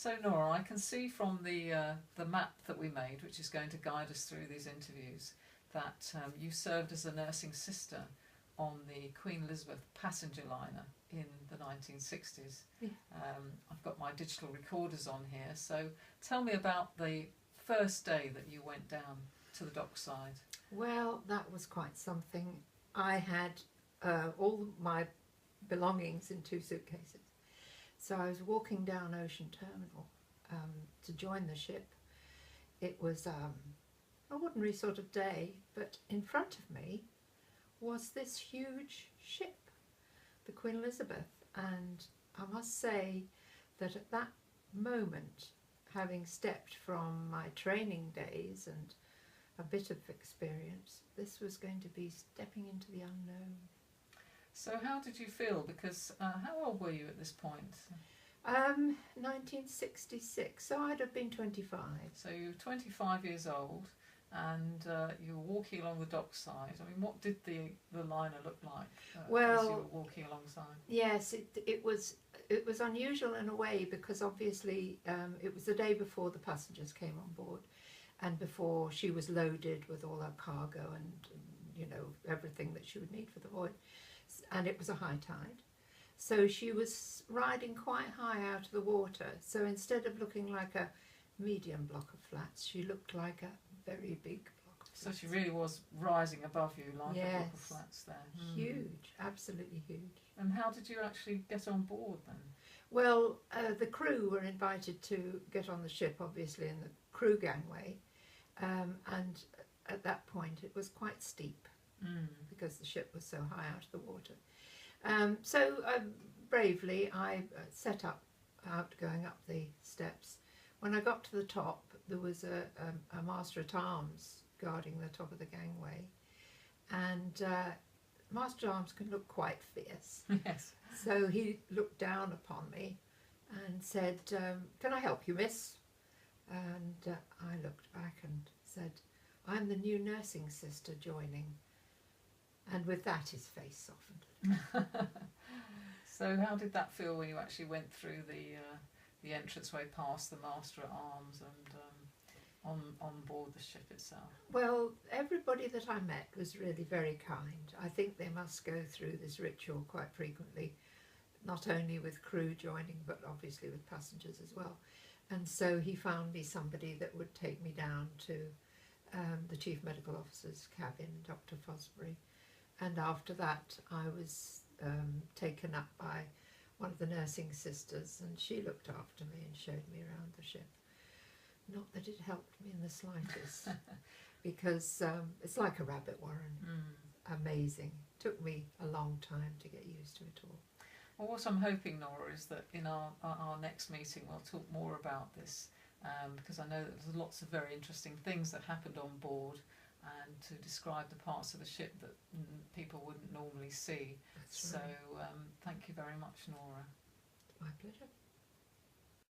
So Nora, I can see from the map that we made, which is going to guide us through these interviews, that you served as a nursing sister on the Queen Elizabeth passenger liner in the 1960s. Yeah. I've got my digital recorders on here, so tell me about the first day that you went down to the dockside. Well, that was quite something. I had all my belongings in 2 suitcases. So I was walking down Ocean Terminal to join the ship. It was a ordinary sort of day, but in front of me was this huge ship, the Queen Elizabeth, and I must say that at that moment, having stepped from my training days and a bit of experience, this was going to be stepping into the unknown. So how did you feel? Because how old were you at this point? 1966, so I'd have been 25. So you were 25 years old, and you were walking along the dockside. I mean, what did the liner look like as you were walking alongside? Yes, it was unusual in a way, because obviously it was the day before the passengers came on board, and before she was loaded with all her cargo and everything that she would need for the voyage. And it was a high tide, so she was riding quite high out of the water. So instead of looking like a medium block of flats, she looked like a very big block of flats. So she really was rising above you like a block of flats there. Huge, absolutely huge. And how did you actually get on board then? Well, the crew were invited to get on the ship, obviously, in the crew gangway, and at that point it was quite steep. Because the ship was so high out of the water. So bravely I set out going up the steps. When I got to the top, there was a master at arms guarding the top of the gangway, and master at arms can look quite fierce. Yes. So he looked down upon me and said, "Can I help you, miss?" And I looked back and said, "I'm the new nursing sister joining." And with that, his face softened. So how did that feel when you actually went through the entranceway past the master at arms and on board the ship itself? Well, everybody that I met was really very kind. I think they must go through this ritual quite frequently, not only with crew joining, but obviously with passengers as well. And so he found me somebody that would take me down to the Chief Medical Officer's cabin, Dr. Fosbury. And after that, I was taken up by one of the nursing sisters, and she looked after me and showed me around the ship. Not that it helped me in the slightest, because it's like a rabbit warren. Amazing. Took me a long time to get used to it all. Well, what I'm hoping, Nora, is that in our next meeting we'll talk more about this, because I know that there's lots of very interesting things that happened on board, and to describe the parts of the ship that people wouldn't normally see. That's right. So thank you very much, Nora. My pleasure.